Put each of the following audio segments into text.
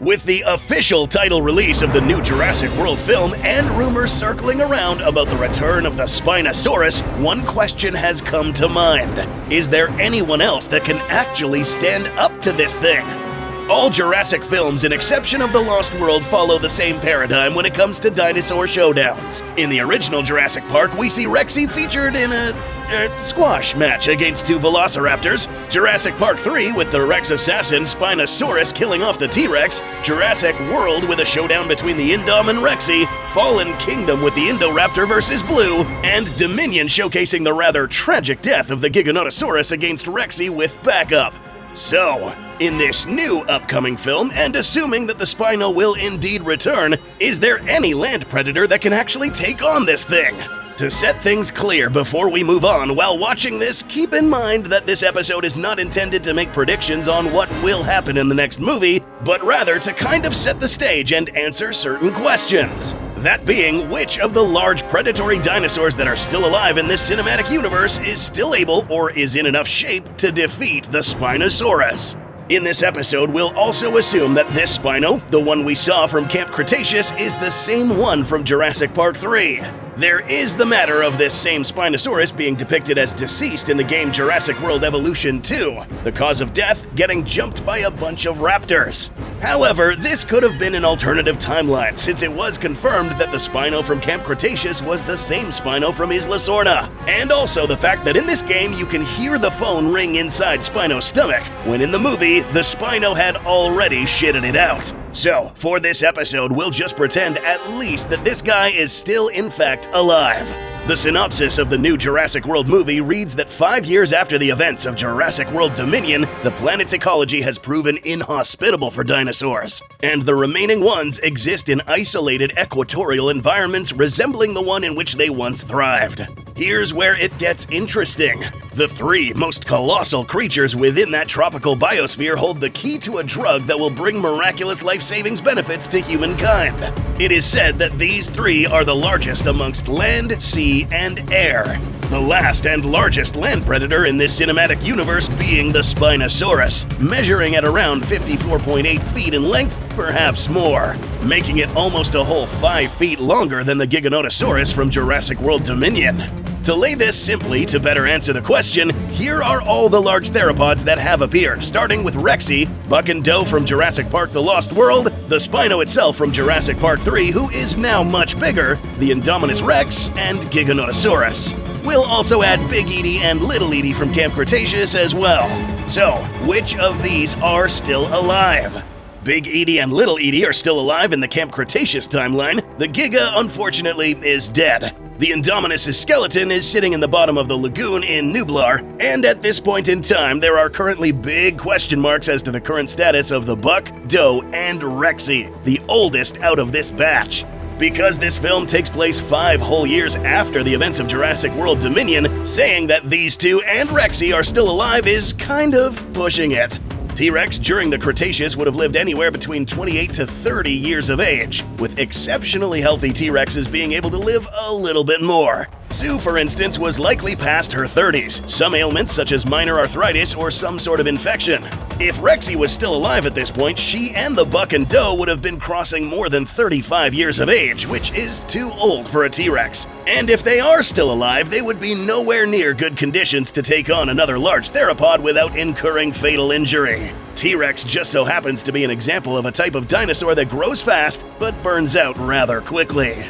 With the official title release of the new Jurassic World film and rumors circling around about the return of the Spinosaurus, one question has come to mind. Is there anyone else that can actually stand up to this thing? All Jurassic films, in exception of The Lost World, follow the same paradigm when it comes to dinosaur showdowns. In the original Jurassic Park, we see Rexy featured in a squash match against two velociraptors, Jurassic Park 3 with the Rex assassin Spinosaurus killing off the T-Rex, Jurassic World with a showdown between the Indom and Rexy, Fallen Kingdom with the Indoraptor versus Blue, and Dominion showcasing the rather tragic death of the Giganotosaurus against Rexy with backup. So, in this new upcoming film, and assuming that the Spino will indeed return, is there any land predator that can actually take on this thing? To set things clear before we move on, while watching this, keep in mind that this episode is not intended to make predictions on what will happen in the next movie, but rather to kind of set the stage and answer certain questions. That being, which of the large predatory dinosaurs that are still alive in this cinematic universe is still able or is in enough shape to defeat the Spinosaurus? In this episode, we'll also assume that this Spino, the one we saw from Camp Cretaceous, is the same one from Jurassic Park 3. There is the matter of this same Spinosaurus being depicted as deceased in the game Jurassic World Evolution 2, the cause of death getting jumped by a bunch of raptors. However, this could have been an alternative timeline, since it was confirmed that the Spino from Camp Cretaceous was the same Spino from Isla Sorna, and also the fact that in this game you can hear the phone ring inside Spino's stomach, when in the movie, the Spino had already shitted it out. So, for this episode, we'll just pretend at least that this guy is still in fact alive. The synopsis of the new Jurassic World movie reads that 5 years after the events of Jurassic World Dominion, the planet's ecology has proven inhospitable for dinosaurs, and the remaining ones exist in isolated equatorial environments resembling the one in which they once thrived. Here's where it gets interesting. The three most colossal creatures within that tropical biosphere hold the key to a drug that will bring miraculous life savings benefits to humankind. It is said that these three are the largest amongst land, sea, and air. The last and largest land predator in this cinematic universe being the Spinosaurus, measuring at around 54.8 feet in length, perhaps more, making it almost a whole 5 feet longer than the Giganotosaurus from Jurassic World Dominion. To lay this simply, to better answer the question, here are all the large theropods that have appeared, starting with Rexy, Buck and Doe from Jurassic Park The Lost World, the Spino itself from Jurassic Park 3, who is now much bigger, the Indominus Rex, and Giganotosaurus. We'll also add Big Edie and Little Edie from Camp Cretaceous as well. So, which of these are still alive? Big Edie and Little Edie are still alive in the Camp Cretaceous timeline. The Giga, unfortunately, is dead. The Indominus' skeleton is sitting in the bottom of the lagoon in Nublar, and at this point in time, there are currently big question marks as to the current status of the Buck, Doe, and Rexy, the oldest out of this batch. Because this film takes place 5 whole years after the events of Jurassic World Dominion, saying that these two and Rexy are still alive is kind of pushing it. T-Rex during the Cretaceous would have lived anywhere between 28 to 30 years of age, with exceptionally healthy T-Rexes being able to live a little bit more. Sue, for instance, was likely past her 30s, some ailments such as minor arthritis or some sort of infection. If Rexy was still alive at this point, she and the Buck and Doe would have been crossing more than 35 years of age, which is too old for a T-Rex. And if they are still alive, they would be nowhere near good conditions to take on another large theropod without incurring fatal injury. T-Rex just so happens to be an example of a type of dinosaur that grows fast, but burns out rather quickly.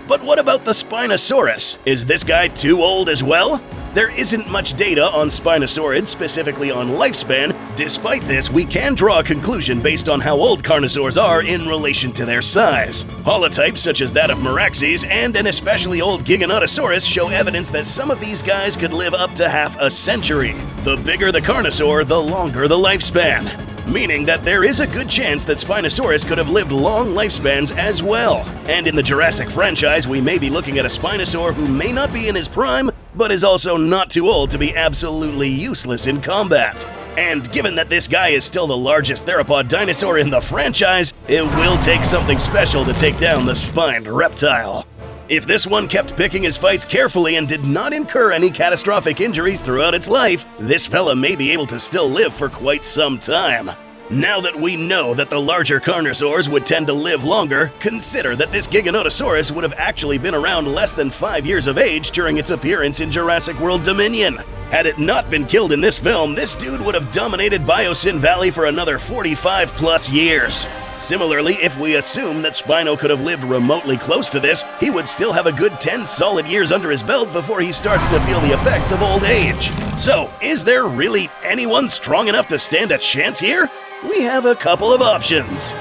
But what about the Spinosaurus? Is this guy too old as well? There isn't much data on Spinosaurids, specifically on lifespan. Despite this, we can draw a conclusion based on how old carnosaurs are in relation to their size. Holotypes such as that of Meraxes and an especially old Giganotosaurus show evidence that some of these guys could live up to half a century. The bigger the carnosaur, the longer the lifespan. Meaning that there is a good chance that Spinosaurus could have lived long lifespans as well. And in the Jurassic franchise, we may be looking at a Spinosaur who may not be in his prime, but is also not too old to be absolutely useless in combat. And given that this guy is still the largest theropod dinosaur in the franchise, it will take something special to take down the spined reptile. If this one kept picking his fights carefully and did not incur any catastrophic injuries throughout its life, this fella may be able to still live for quite some time. Now that we know that the larger carnosaurs would tend to live longer, consider that this Giganotosaurus would have actually been around less than 5 years of age during its appearance in Jurassic World Dominion. Had it not been killed in this film, this dude would have dominated Biosyn Valley for another 45 plus years. Similarly, if we assume that Spino could have lived remotely close to this, he would still have a good 10 solid years under his belt before he starts to feel the effects of old age. So, is there really anyone strong enough to stand a chance here? We have a couple of options.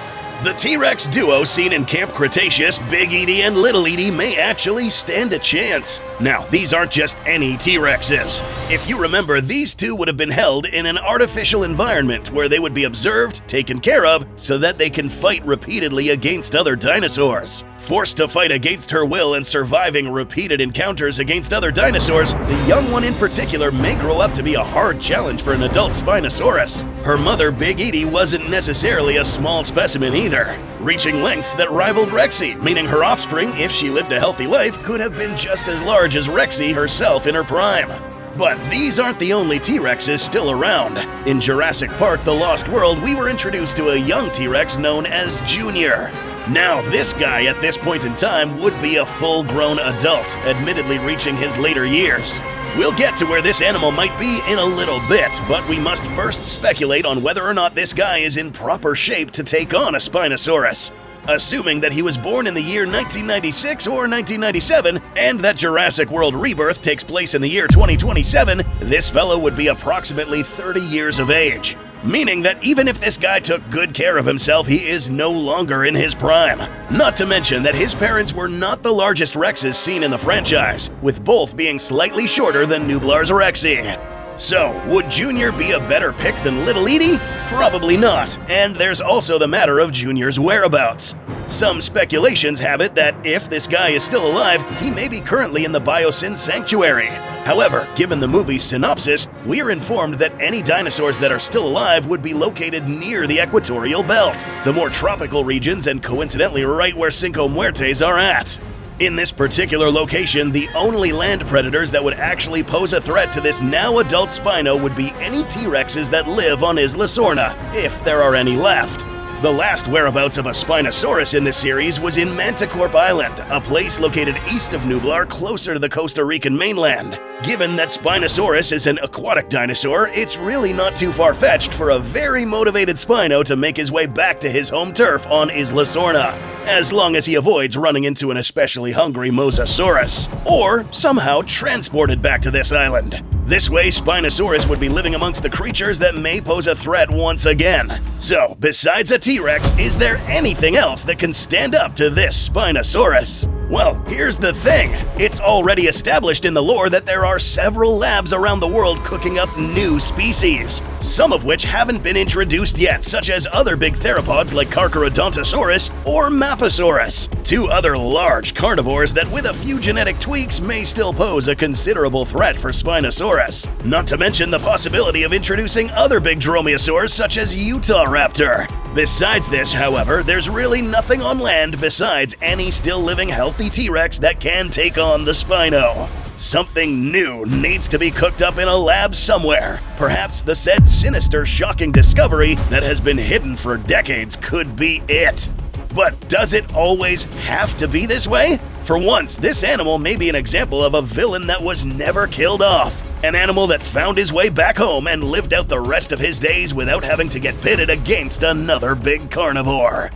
The T-Rex duo seen in Camp Cretaceous, Big Edie and Little Edie, may actually stand a chance. Now, these aren't just any T-Rexes. If you remember, these two would have been held in an artificial environment where they would be observed, taken care of, so that they can fight repeatedly against other dinosaurs. Forced to fight against her will and surviving repeated encounters against other dinosaurs, the young one in particular may grow up to be a hard challenge for an adult Spinosaurus. Her mother, Big Edie, wasn't necessarily a small specimen either, reaching lengths that rivaled Rexy, meaning her offspring, if she lived a healthy life, could have been just as large as Rexy herself in her prime. But these aren't the only T-Rexes still around. In Jurassic Park: The Lost World, we were introduced to a young T-Rex known as Junior. Now, this guy at this point in time would be a full-grown adult, admittedly reaching his later years. We'll get to where this animal might be in a little bit, but we must first speculate on whether or not this guy is in proper shape to take on a Spinosaurus. Assuming that he was born in the year 1996 or 1997, and that Jurassic World Rebirth takes place in the year 2027, this fellow would be approximately 30 years of age. Meaning that even if this guy took good care of himself, he is no longer in his prime. Not to mention that his parents were not the largest Rexes seen in the franchise, with both being slightly shorter than Nublar's Rexy. So, would Junior be a better pick than Little Edie? Probably not, and there's also the matter of Junior's whereabouts. Some speculations have it that if this guy is still alive, he may be currently in the Biosyn Sanctuary. However, given the movie's synopsis, we are informed that any dinosaurs that are still alive would be located near the equatorial belt, the more tropical regions, and coincidentally right where Cinco Muertes are at. In this particular location, the only land predators that would actually pose a threat to this now adult Spino would be any T-Rexes that live on Isla Sorna, if there are any left. The last whereabouts of a Spinosaurus in this series was in Manticorp Island, a place located east of Nublar, closer to the Costa Rican mainland. Given that Spinosaurus is an aquatic dinosaur, it's really not too far-fetched for a very motivated Spino to make his way back to his home turf on Isla Sorna, as long as he avoids running into an especially hungry Mosasaurus, or somehow transported back to this island. This way, Spinosaurus would be living amongst the creatures that may pose a threat once again. So, besides a T-Rex, is there anything else that can stand up to this Spinosaurus? Well, here's the thing. It's already established in the lore that there are several labs around the world cooking up new species, some of which haven't been introduced yet, such as other big theropods like Carcharodontosaurus or Maposaurus, two other large carnivores that with a few genetic tweaks may still pose a considerable threat for Spinosaurus. Not to mention the possibility of introducing other big dromaeosaurs such as Utah Raptor. Besides this, however, there's really nothing on land besides any still living healthy T-Rex that can take on the Spino. Something new needs to be cooked up in a lab somewhere. Perhaps the said sinister, shocking discovery that has been hidden for decades could be it. But does it always have to be this way? For once, this animal may be an example of a villain that was never killed off. An animal that found his way back home and lived out the rest of his days without having to get pitted against another big carnivore.